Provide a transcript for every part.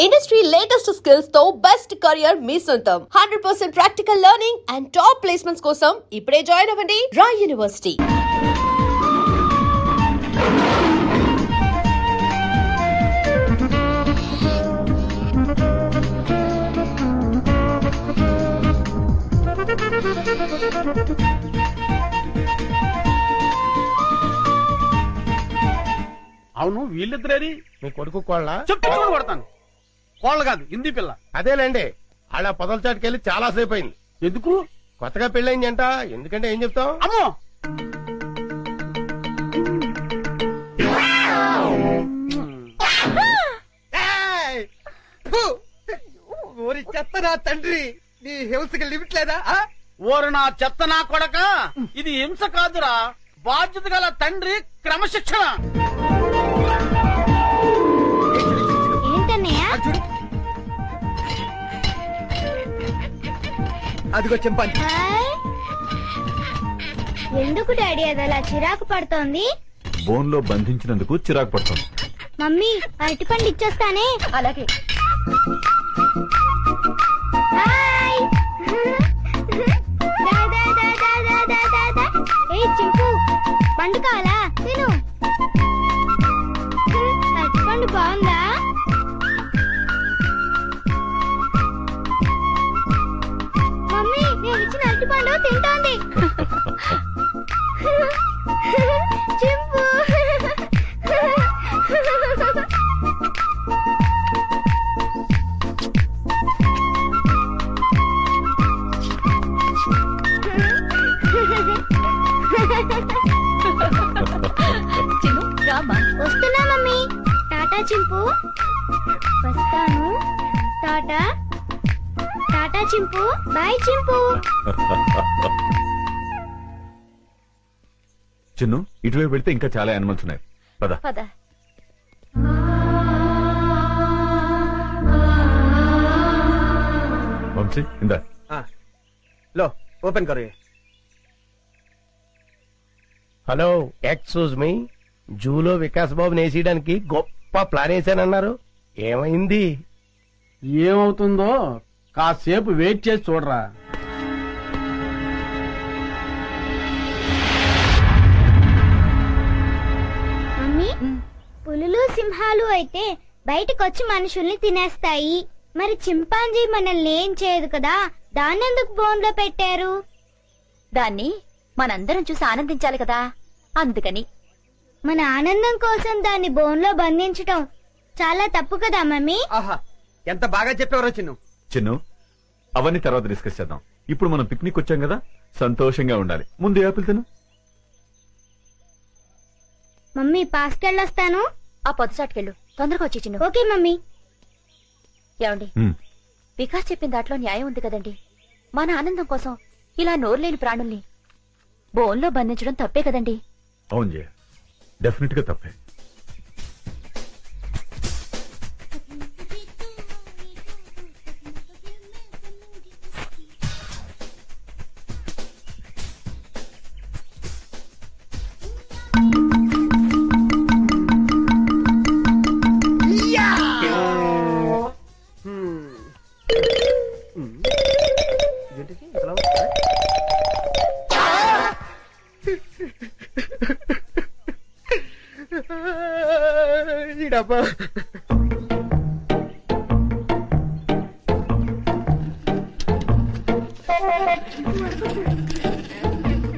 Industry latest skills తో best career మీ సొంతం 100% practical learning and top placements కోసం ఇప్పుడే జాయిన్ అవ్వండి రాయ్ యూనివర్సిటీ. అవును వీళ్ళిద్దరేది మీ కొడుకు కోళ్ళ చెప్తూ కొడతాను. కోళ్ళ కాదు హిందీ పిల్ల. అదేలేండి అలా పొదల చాటుకెళ్ళి చాలా సేపు అయింది. ఎందుకు? కొత్తగా పెళ్ళైంది అంట. ఎందుకంటే ఏం చెప్తాం? అమ్మో ఓరి చెత్త నా తండ్రి, నీ హింసకి లిమిట్ లేదా? ఓరు నా చెత్త నా కొడక, ఇది హింస కాదురా, బాధ్యత గల తండ్రి క్రమశిక్షణ. అదిగో చెంపాంచి. ఎందుకు డాడీ అది అలా చిరాకు పడుతోంది? బోన్ లో బంధించినందుకు చిరాకు పడుతుంది. మమ్మీ అరటిపండు ఇచ్చేస్తానే. అలాగే. హాయ్. దా, దా, దా, దా, దా, దా, దా, దా. ఏయ్ చింపు, పండు కావాలా? తిను. అరటిపండు బాగుందా? మమ్మీ నేను ఇచ్చిన అరటిపండు తింటోంది. చింపు. వస్తున్నా మమ్మీ. టాటా చింపు. వస్తాను. టాటా. టాటా చింపు. బాయ్ చింపు. చిన్ను ఇటువైపు పెడితే ఇంకా చాలా యానిమల్స్ ఉన్నాయి. పద పద. వంశీ ఇందా. లో ఓపెన్ కరో. Hello, excuse me. జూలో వికాస్ బాబు నేసేయడానికి గొప్ప ప్లాన్ వేసానన్నారు. ఏమైంది? ఏమవుతుందో కాసేపు వెయిట్ చేసి చూడరా. మమ్మీ పులులు సింహాలు అయితే బయటకొచ్చి మనుషుల్ని తినేస్తాయి. మరి చింపాంజీ మనల్ని ఏం చేయదు కదా, దాన్నెందుకు బోన్లో పెట్టారు? దాన్ని మనందరం చూసి ఆనందించాలి కదా, అందుకని. మన ఆనందం కోసం దాన్ని బోన్లో బంధించటం చాలా తప్పు కదా మమ్మీ? ఆహా, ఎంత బాగా చెప్పేవరో చిన్ను. చిన్ను అవన్నీ తర్వాత డిస్కస్ చేద్దాం. ఇప్పుడు మనం పిక్నిక్ వచ్చాం కదా, సంతోషంగా ఉండాలి. ముందు యాపిల్ తిను. మమ్మీ పాస్కెళ్ళొస్తాను. ఆ పొద్దుచాటుకెళ్ళు, తొందరగా వచ్చి చిన్ను. Okay mummy. ఏమండి, హ్మ్. వికాస్ చెప్పిన దాంట్లో న్యాయం ఉంది కదండి. మన ఆనందం కోసం ఇలా నోరులేని ప్రాణుల్ని బోన్లో బంధించడం తప్పే కదండి. అవును జయ, డెఫినెట్ గా తప్పే. ఈ డబ్బా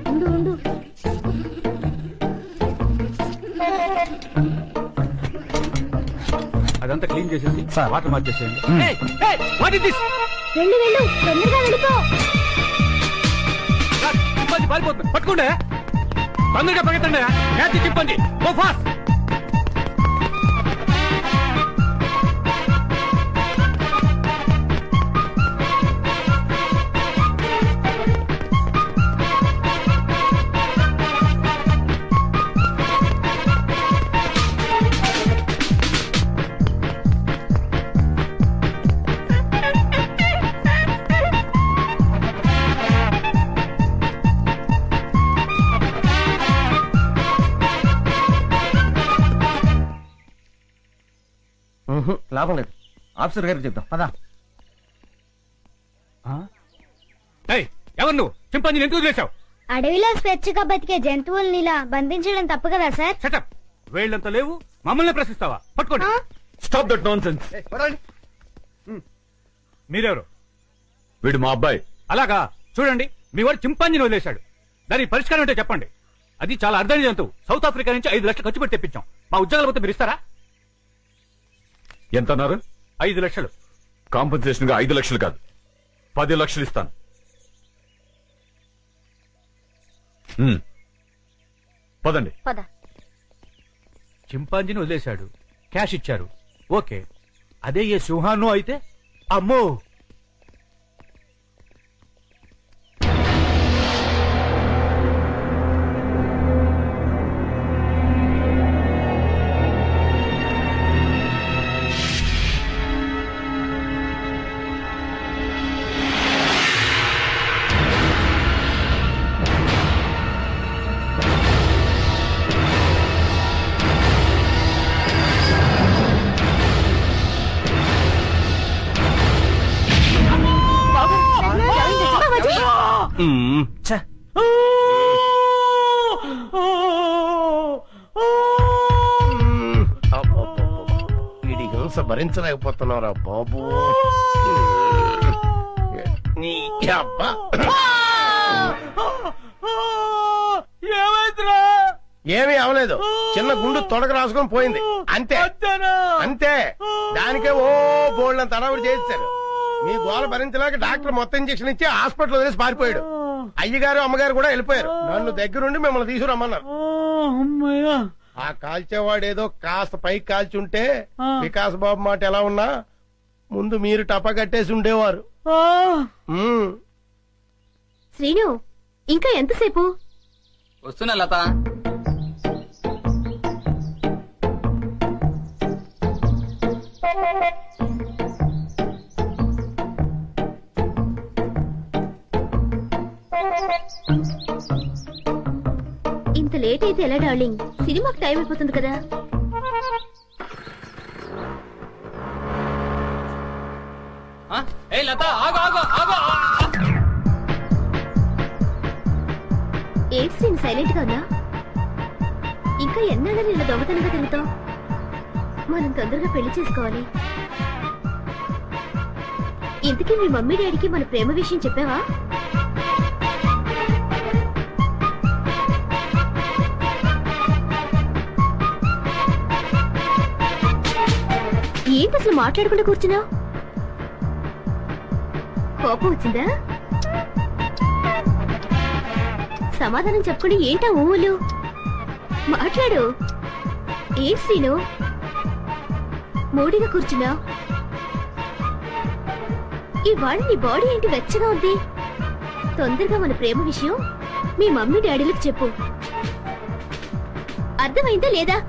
ఉండు ఉండు. అదంతా క్లీన్ చేసేసి వాటర్ మార్చేసేయండి. What is this? వెళ్ళు వెళ్ళు, తొందరగా వెళ్ళిపో. పారిపోతుంది, పట్టుకోండి. తొందరగా పరిగెత్తండి. క్యాచ్ చింపండి. Go fast. లాభం లేదు. ఆఫీసర్ గారికి చెప్తాం పదా. ఎవరు నువ్వు చింపాంజీని ఎందుకు వదిలేశావు? అడవిలో స్వేచ్ఛగా బతికే జంతువుల్ని ఇలా బంధించడం తప్పు కదా సార్? సెటప్ వేళ్ళంతా లేవు, మమ్మల్ని ప్రశ్నిస్తావా? పట్టుకోండి. ఆ? Stop that non sense. మీరెవరు? వీడు మా అబ్బాయి. అలాగా, చూడండి మీ వాడు చింపాంజీని వదిలేశాడు. దానికి పరిష్కారం అంటే చెప్పండి. అది చాలా అర్థం జంతువు. సౌత్ ఆఫ్రికా నుంచి 5 లక్షలు ఖర్చు పెట్టి తెప్పించాం. మా ఉద్యోగాల మొత్తం మీరు ఇస్తారా? ఎంత అన్నారు? 5 లక్షలు. కాంపన్సేషన్ గా 5 లక్షలు కాదు, 10 లక్షలు ఇస్తాను. పదండి. పద. చింపాంజీని వదిలేశాడు, క్యాష్ ఇచ్చారు, ఓకే. అదే ఏ సింహాన్నో అయితే అమ్మో. వీడి హింస భరించలేకపోతున్నారా బాబు. నీ అబ్బా. ఏమైందిరా? ఏమీ అవలేదు, చిన్న గుండు తొడక రాసుకొని పోయింది అంతే. అంతే, దానికే ఓ బోల్డ్ తడవుడు చేశారు. మీ గోల భరించలేక డాక్టర్ మొత్తం ఇంజక్షన్ ఇచ్చి హాస్పిటల్ వదిలేసి పారిపోయాడు. అయ్యగారు అమ్మగారు కూడా వెళ్ళిపోయారు. నన్ను దగ్గరుండి మిమ్మల్ని తీసుకురమ్మన్నారు. ఆ కాల్చేవాడేదో కాస్త పైకి కాల్చుంటే వికాస్ బాబు మాట ఎలా ఉన్నా ముందు మీరు టపా కట్టేసి ఉండేవారు. శ్రీను, ఇంకా ఎంతసేపు? వస్తున్నా లత. ఇంత లేట్ అయితే ఎలా డార్లింగ్? సినిమాకి టైం అయిపోతుంది కదా. లత ఆగు ఆగు ఆగు. ఏ శ్రీను సైలెంట్ గా ఉన్నా? ఇంకా ఎన్నాళ్ళని ఇలా దొంగతనంగా తిరుగుతావు? మనం తొందరగా పెళ్లి చేసుకోవాలి. ఇంతకీ మీ మమ్మీ డాడీకి మన ప్రేమ విషయం చెప్పావా? ఏంటి అసలు మాట్లాడకుండా కూర్చున్నావు? కోపం వచ్చిందా? సమాధానం చెప్పుకుని ఏంటా ఊళ్ళు? మాట్లాడు. ఏంటి శ్రీను మూడిగా కూర్చున్నావు? ఇవాళ నీ బాడీ ఏంటి వెచ్చగా ఉంది? తొందరగా మన ప్రేమ విషయం మీ మమ్మీ డాడీలకు చెప్పు. అర్థమైందా లేదా?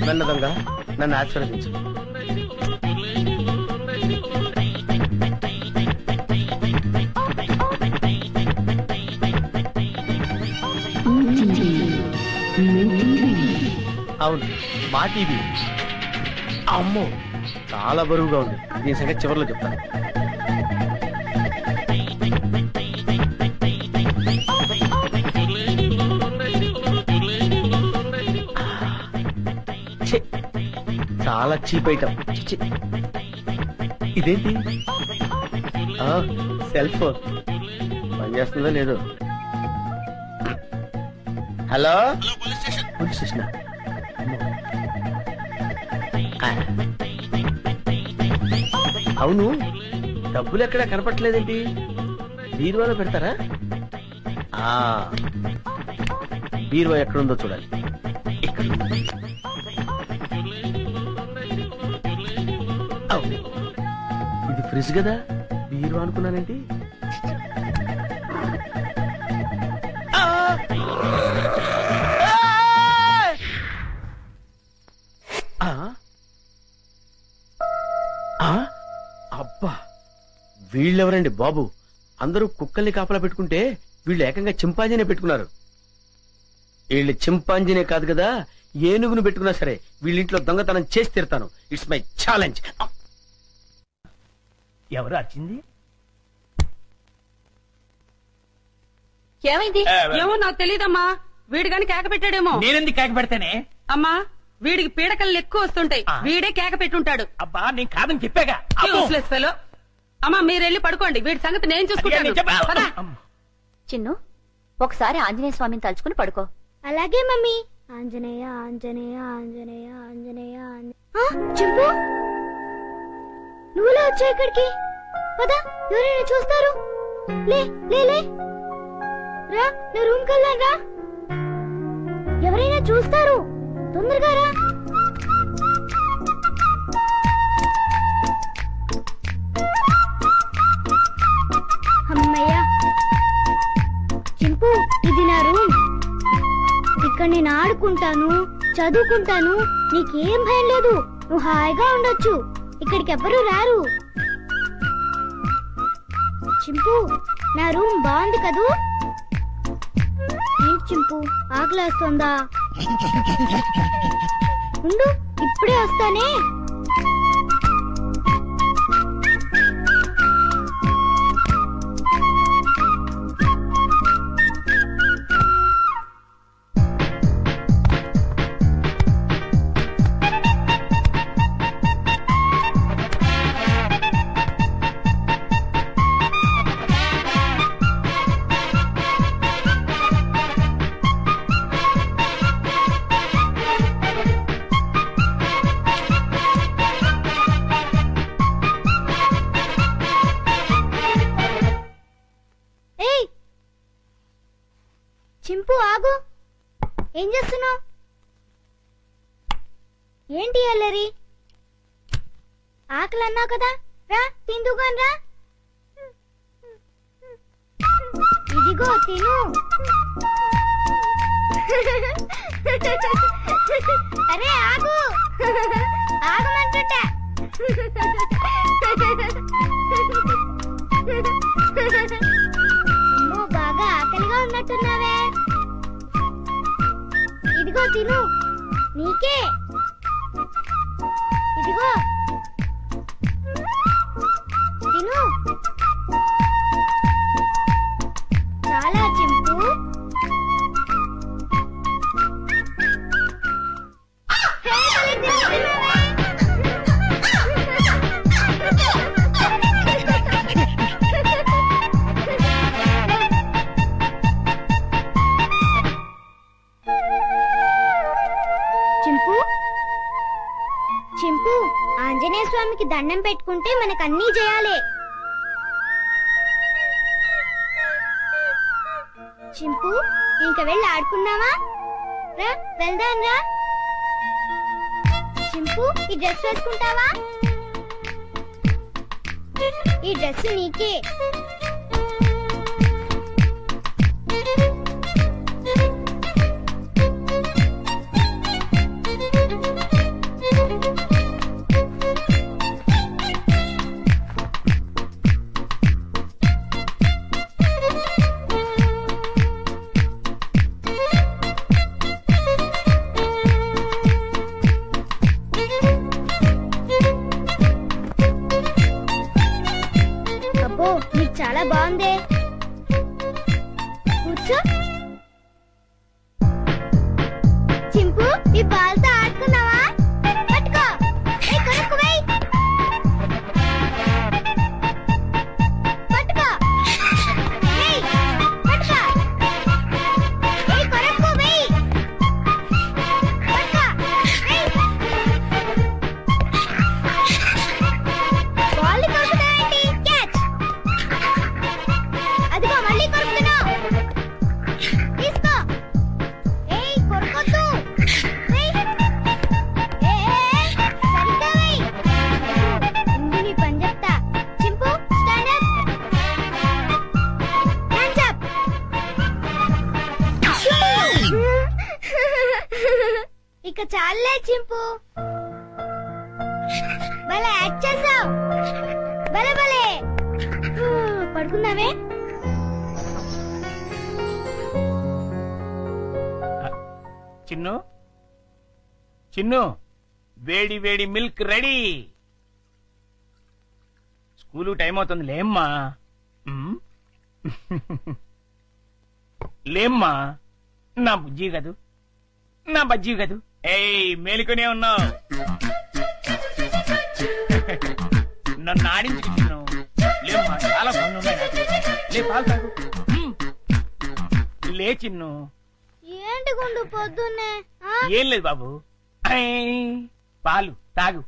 వెన్నదంగా నన్ను ఆశీర్వదించు. అవును, మా టీవీ. అమ్మో, చాలా బరువుగా ఉంది. దీని సంగతి చివరిలో చెప్తాను. చాలా చీప్ ఐటమ్. ఇదేంటి? సెల్ ఫోన్ పనిచేస్తుందో లేదో. Hello, police station. అవును, డబ్బులు ఎక్కడా కనపట్లేదేంటి? బీరువాలో పెడతారా? ఆ, బీరువా ఎక్కడుందో చూడాలి. ఇక్కడ. అవును. ఇది ఫ్రిడ్జ్ కదా, బీరువా అనుకున్నానేంటి? ఆ! ఆ! ఆ! అబ్బా, వీళ్ళెవరండి బాబు? అందరూ కుక్కల్ని కాపలా పెట్టుకుంటే వీళ్ళు ఏకంగా చింపాంజీనే పెట్టుకున్నారు. వీళ్ళు చింపాంజీనే కాదు కదా, ఏనుగును పెట్టుకున్నా సరే వీళ్ళింట్లో దొంగతనం చేసి తీరుతాను. It's my challenge. ఎవరు వచ్చింది? ఏమైంది? ఏమో నాకు తెలియదమ్మా. వీడు గాని కేక పెట్టాడేమో. నేనెందుకు కేక పెడతానే? అమ్మా, వీడికి పీడకలు ఎక్కువ వస్తుంటాయి. వీడే కేక పెట్టుంటాడు. అబ్బా, నేను కాదని చెప్పాగా. Useless fellow. అమ్మా, మీరెళ్ళి పడుకోండి, వీడి సంగతి నేను చూసుకుంటాను. పద. చిన్ను, ఒకసారి ఆంజనేయ స్వామిని తలుచుకుని పడుకో. అలాగే మమ్మీ. ఆంజనేయ ఆంజనేయ ఆంజనేయ ఆంజనేయ చింపు, నువ్వులా వచ్చా ఇక్కడికి? పద, ఎవరైనా చూస్తారు. లే లే లే రా, నా రూమ్ కెళ్ళాను రా. ఎవరైనా చూస్తారు, తొందరగా రా. అమ్మయ్యా. చింపు, ఇది నా రూమ్. ఇక్కడ నేను ఆడుకుంటాను, చదువుకుంటాను. నీకేం భయం లేదు, నువ్వు హాయిగా ఉండొచ్చు. ఇక్కడికి ఎవ్వరూ రారు. చింపు, నా రూమ్ బాగుంది కదూ? ఏంటి చింపు, ఆకలేస్తుందా? ఉండు, ఇప్పుడే వస్తానే. చింపు, ఆగు. ఏం చేస్తున్నావు? ఏంటి అల్లరి? ఆకలి అన్నావు కదా, రా తిందుగాని రా. ఇదిగో తిను. అరే ఆగు, ఆగమంటుంటా. అమ్మో, బాగా ఆకలిగా ఉన్నట్టున్నావే. ఇదిగో తిను, నీకే. ఇదిగో తిను. చాలా చింపు. చింపు, చింపు, ఆంజనేయ స్వామికి దండం పెట్టుకుంటే మనకు అన్నీ చేయాలి. చింపు, ఇంక వెళ్ళి ఆడుకున్నావా? రా వెళ్దాం రా. చింపు, ఈ డ్రెస్ వేసుకుంటావా? ఈ డ్రెస్ నీకే. అబ్బో, నీకు చాలా బాగుందే. కూర్చో. చింపు, ఈ బాల్తో ఆడుకున్నావా? పట్టుకో. కొరకు వెయ్. పట్టుకో. వెయ్. పట్టుకో. కొరకు వెయ్. పట్టుకో. వెయ్. బాల్ చాలే చింపు. భలే యాక్ట్ చేసావు. భలే భలే. పడుకుందామే. చిన్ను చిన్ను, వేడి వేడి మిల్క్ రెడీ. స్కూలు టైం అవుతుంది, లేమ్మా. లేమ్మా, నా బుజ్జి కదూ, నా బజ్జీ కదూ. ఏయ్, మేలుకునే ఉన్నావు. నన్ను ఆడించుకు చిన్ను. లేమ్మా, చాలా పనులు ఉన్నాయి నాకు. లే, పాలు తాగు. లే చిన్ను. ఏంటి గుండు పొద్దున్నే? ఏం లేదు బాబు, పాలు తాగు.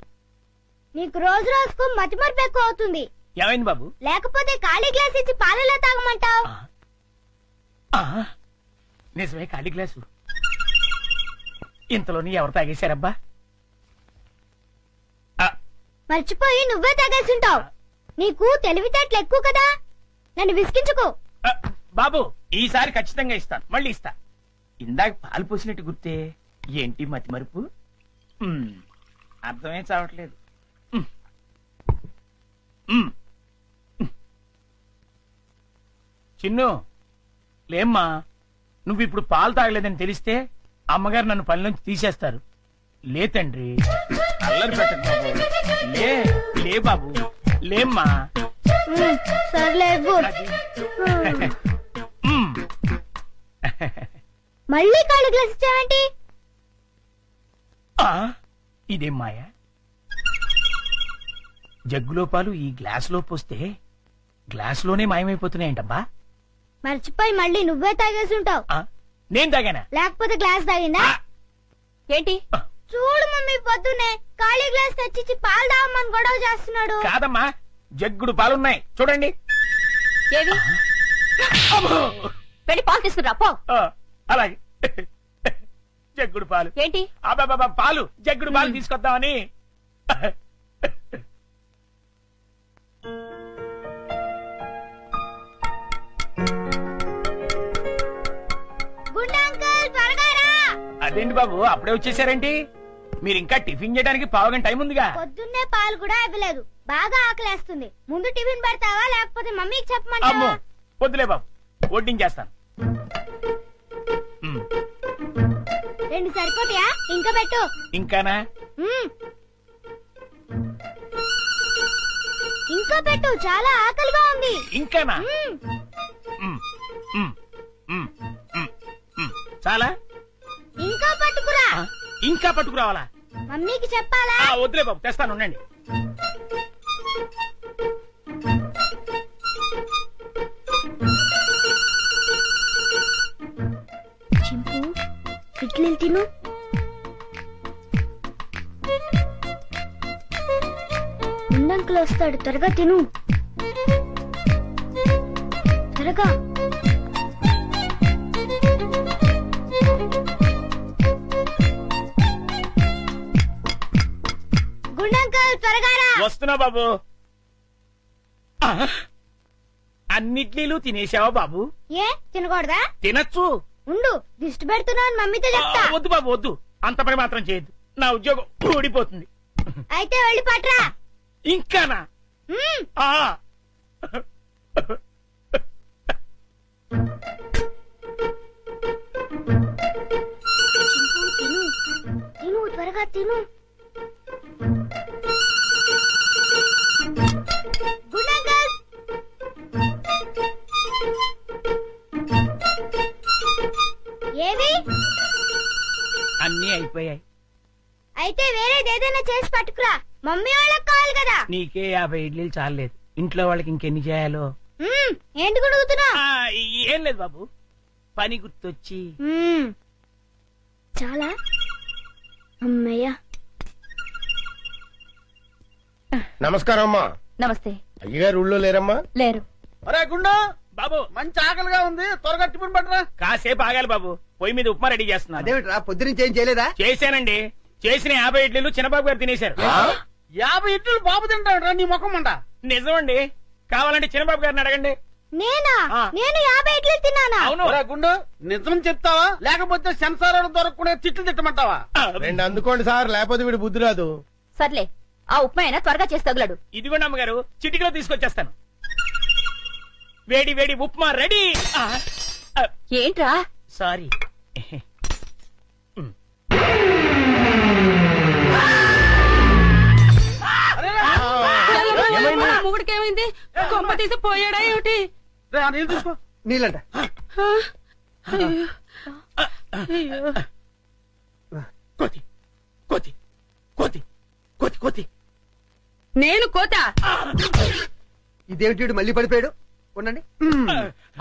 నీకు రోజు రోజుకు మతిమరుపు ఎక్కువ అవుతుంది. ఏమైంది బాబు? లేకపోతే ఖాళీ గ్లాస్ ఇచ్చి పాలలో తాగమంటావు. నిజమే, ఖాళీ గ్లాసు. ఇంతలోని ఎవరు తాగేశారబ్బా? మర్చిపోయి నువ్వే తాగేసింటావు. నీకు తెలివితేటలు ఎక్కువ కదా, నన్ను విసిగించుకో. బాబు, ఈసారి ఖచ్చితంగా ఇస్తాను, మళ్ళీ ఇస్తా. ఇందాక పాలు పోసినట్టు గుర్తే. ఏంటి మతి మరుపు? అర్థమే చావట్లేదు. చిన్ను, లేమ్మా. నువ్వు ఇప్పుడు పాలు తాగలేదని తెలిస్తే అమ్మగారు నన్ను పని నుంచి తీసేస్తారు. లే తండ్రి, అల్లరి పెట్టకు బాబు. లే లే బాబు, లేమ్మా. సర్లే. అది. మళ్ళీ ఖాళీ గ్లాస్ ఇచ్చావేంటి? ఇదేం మాయా? జగ్గులో పాలు ఈ గ్లాసులో పోస్తే గ్లాసులోనే మాయమైపోతున్నాయంటబ్బా. మర్చిపోయి మళ్ళీ నువ్వే తాగేసి ఉంటావు. నేను తాగానా? లేకపోతే గ్లాస్ తాగిందా? ఏంటి? చూడు మమ్మీ, పొద్దునే ఖాళీ గ్లాస్ తెచ్చిచ్చి పాలు తాగమని గొడవ చేస్తున్నాడు. కాదమ్మా, జగ్గుడు పాలున్నాయి చూడండి. ఏవి? వెళ్ళి పాలు తీసుకురా పో. అలాగే. జగ్గుడు పాలు ఏంటి? అబ్బాబా, పాలు, జగ్గుడు పాలు తీసుకొద్దామని. అదేంటి బాబు, అప్పుడే వచ్చేసారేంటి? మీరు ఇంకా టిఫిన్ చేయడానికి పావుగంట టైం ఉందిగా. పొద్దున్నే పాలు కూడా ఇవ్వలేదు. బాగా ఆకలేస్తుంది. ముందు టిఫిన్ పెడతావా, లేకపోతే మమ్మీకి అమ్మో, చెప్పమంటావా? వద్దులే బాబు, వడ్డించేస్తాను. రెండు సరిపోతాయా? ఇంకా పెట్టు. ఇంకానా? ఇంకా పెట్టు, చాలా ఆకలిగా ఉంది. ఇంకానా? చాలా? ఇంకా పట్టుకురా. ఇంకా పట్టుకురావాలా? మమ్మీకి చెప్పాలా? వద్దులే బాబు, తెస్తాను, ఉండండి. చింపు, ఇడ్లీలు తిను. ముందంకులు వస్తాడు, త్వరగా తిను. త్వరగా. గుండంకల్, త్వరగా రా. వస్తున్నా బాబు. అన్నిట్లీలు తినేసావా బాబు? ఏ తినకూడదా? తినచ్చు. ఉండు, దిష్టి పెడుతున్నావు, మమ్మీతో చెప్తా. వద్దు బాబు, వద్దు. అంత పని మాత్రం చేయొద్దు, నా ఉద్యోగం ఊడిపోతుంది. అయితే వెళ్ళి పట్రా. ఇంకానా? తిను తిను, త్వరగా తిను. గుండంకల్, ఏవి? అన్నీ అయిపోయాయి. అయితే వేరేదేదైనా చేసి పట్టుకురా, మమ్మీ వాళ్ళకి కావాలి కదా. నీకే 50 ఇడ్లీలు చాలలేదు, ఇంట్లో వాళ్ళకి ఇంకెన్ని చేయాలో. ఏంటి గుడుగుతున్నా? ఏం లేదు బాబు, పని గుర్తొచ్చి. చాలా. అమ్మయ్యా. నమస్కారం అమ్మా. నమస్తే. అయ్యగారు ఊళ్ళో లేరమ్మా? లేరు. అరే గుండు, బాబు మంచి ఆకలిగా ఉంది, త్వరగా టిఫిన్ పట్టరా. కాసేపు ఆగాలి బాబు, పొయ్యి మీద ఉప్మా రెడీ చేస్తున్నా. అదేమిట్రా, పొద్దునుంచి ఏం చేయలేదా? చేశానండి. చేసిన 50 ఇడ్లీలు చిన్నబాబు గారు తినేశారు. 50 ఇడ్లీలు బాబు తింటాడు నీ ముఖం అంట. నిజమండి, కావాలంటే చిన్నబాబు గారిని అడగండి. నేనా నేను 50 ఇడ్లీ తిన్నానా? అవును. గుండు నిజం చెప్తావా లేకపోతే సెన్సార్ దొరకకుండా తిట్లు తిట్టమంటావా? రెండు అందుకోండి సార్, లేకపోతే వీడి బుద్ధి రాదు. సర్లే ఆ ఉప్మా అయినా త్వరగా చేసి తగులడు. ఇదిగోండి అమ్మగారు, చిటికలో తీసుకొచ్చేస్తాను. వేడి వేడి ఉప్మా రెడీ. ఏంట్రా? సారీ. మొగుడికి ఏమైంది? కొంప తీసి పోయాడా ఏమిటి? నీళ్ళు తీసుకో. నీళ్ళంట. కోతి కోతి కోతి కోతి కోతి. నేను కోత. ఇదేమిటి మళ్ళీ పడిపోయాడు? ఉండండి.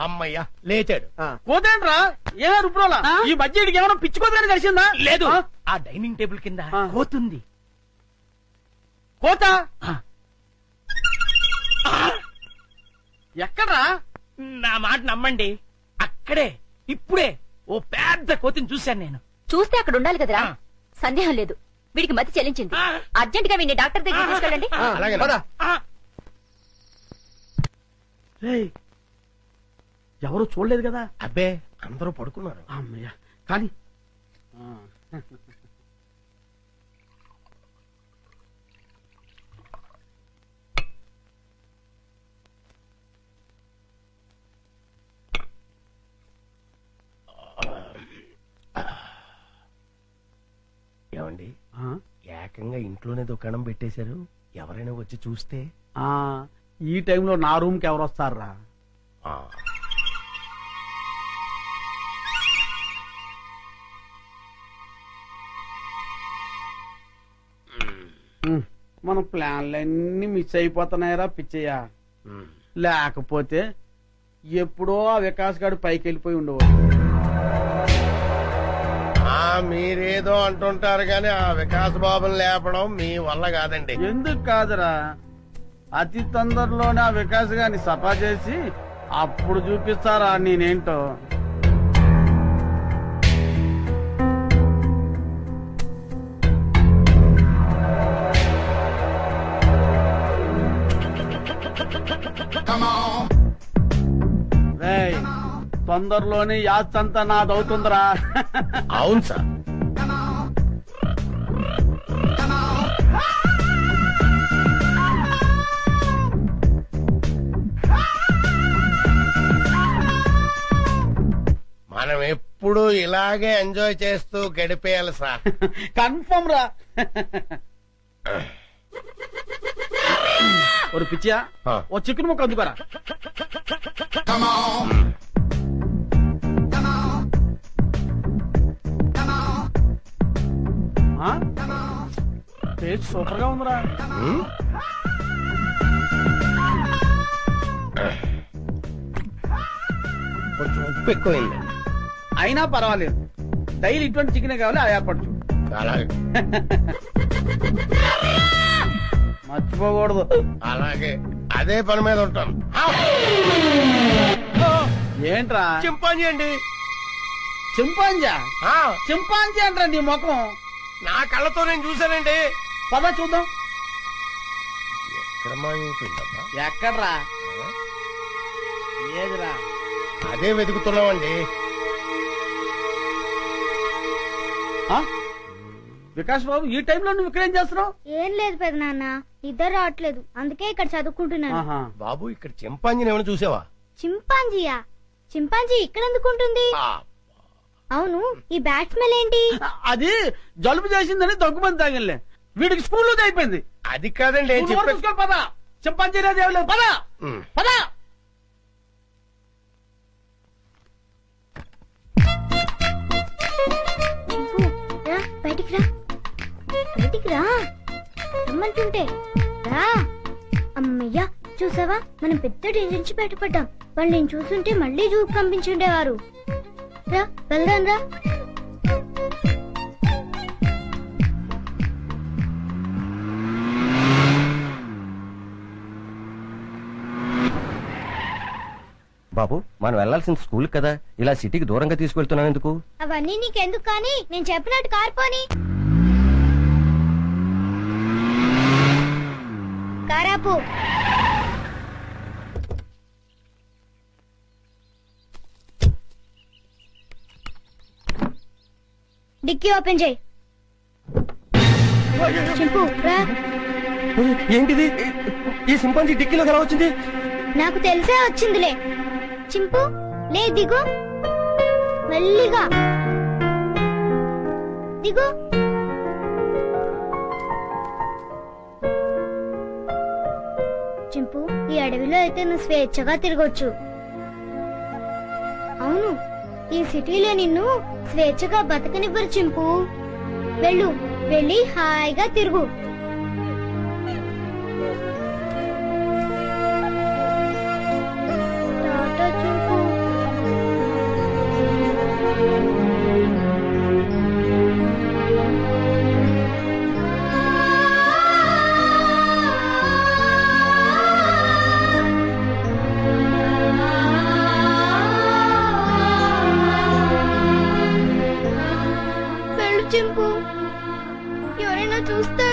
అమ్మయ్యా లేచాడు. కోతేంట్రా? ఏమే రుబ్రోలా? ఈ మధ్య ఏమైనా పిచ్చి కోతని కలిసిందా? లేదు, ఆ డైనింగ్ టేబుల్ కింద కోతుంది. కోత ఎక్కడ్రా? నా మాట నమ్మండి, అక్కడే ఇప్పుడే ఓ పెద్ద కోతిని చూశాను నేను. చూస్తే అక్కడ ఉండాలి కదరా. సందేహం లేదు, వీడికి మతి చెల్లించింది. అర్జెంట్ గా వీడిని డాక్టర్ దగ్గర తీసుకెళ్ళండి. అలాగే ఎవరు చూడలేదు కదా? అబ్బే అందరూ పడుకున్నారు. అమ్మయ్య కానీ ఏమండి, ఏకంగా ఇంట్లోనే దుకాణం పెట్టేశారు. ఎవరైనా వచ్చి చూస్తే? ఈ టైంలో నా రూమ్ కి ఎవరు వస్తారా? మన ప్లాన్లన్నీ మిస్ అయిపోతున్నాయరా పిచ్చయ్యా. లేకపోతే ఎప్పుడో ఆ వికాస్ గారు పైకి వెళ్ళిపోయి ఉండేవాడు. మీరేదో అంటుంటారు గాని ఆ వికాస్ బాబుని లేపడం మీ వల్ల కాదండి. ఎందుకు కాదురా, అతి తొందరలోనే ఆ వికాస్ గారిని సఫా చేసి అప్పుడు చూపిస్తారా నేనేంటో. తొందరలోనే యాత్రంతా నాదవుతుందిరా. అవును సార్. మనం ఎప్పుడు ఇలాగే ఎంజాయ్ చేస్తూ గడిపేయాలి సార్. కన్ఫర్మ్ రా. ఒక పిచ్చియా ఓ చికెన్ ముక్క అందుకోరా. టేస్ట్ సూపర్ గా ఉందిరా. కొంచెం ఉప్పు ఎక్కువైంది. అయినా పర్వాలేదు, డైలీ ఇటువంటి చికెన్ కావాలి. ఆ ఏర్పాటు చూడు. అలాగే మర్చిపోకూడదు. అలాగే అదే పని మీద ఉంటాను. ఏంట్రా? చింపాంజీ అండి. చింపాంజా? చింపాంజీ అంటారా నీ ముఖం? నా కళ్ళతో నేను చూశానండి. పద చూద్దాం. ఎక్కడ మాయమైపోయిందబ్బా? ఎక్కడ్రా? ఏదిరా? అదే వెతుకుతున్నామండి. వికాస్ బాబు, ఈ టైంలో నువ్వు ఇక్కడేం చేస్తున్నావు? ఏం లేదు పెదనాన్న, నిద్ర రావట్లేదు, అందుకే ఇక్కడ చదువుకుంటున్నాను. బాబు, ఇక్కడ చింపాంజీని ఏమైనా చూసావా? చింపాంజీయా? చింపాంజీ ఇక్కడ ఎందుకుంటుంది? అవును, ఈ బ్యాట్ స్మెల్ ఏంటి? అది జలుబు చేసిందని దగ్గుమంది తాగిలే. వీడికి స్కూల్లో అయిపోయింది. అది కాదండి ఏం చెప్పాను. పద, చింపాంజీ లేదు ఏం లేదు. పద పద. బయటికి రా, బయటికి రా రమ్మంటుంటే రా. అమ్మయ్యా, చూసావా, మనం పెద్ద డేంజర్ నుంచి బయటపడ్డాం. వాళ్ళు నేను చూస్తుంటే మళ్ళీ జూకు పంపించుండేవారు. రా వెళ్దాం రా. బాబు, మనం వెళ్లాల్సిన స్కూల్ కదా, ఇలా సిటీకి దూరంగా తీసుకెళ్తున్నావు ఎందుకు? అవన్నీ నీకెందుకు కానీ, నేను చెప్పినట్టు కార్పోని. కారాపు. డిక్కీ ఓపెన్ చేయి. చింపు రా. ఏంటిది? ఈ సింపాంజీ డిక్కీలోకి ఎలా వచ్చింది? నాకు తెలిసే వచ్చిందిలే. చింపు లే, దిగు. మెల్లిగా దిగు. చింపు, ఈ అడవిలో అయితే నువ్వు స్వేచ్ఛగా తిరగొచ్చు. అవును, ఈ సిటీలో నిన్ను స్వేచ్ఛగా బతకనివ్వరు చింపు. వెళ్ళు, వెళ్ళి హాయిగా తిరుగు. టాటా చింపు. వెళ్ళు చింపు, ఎవరైనా చూస్తారు.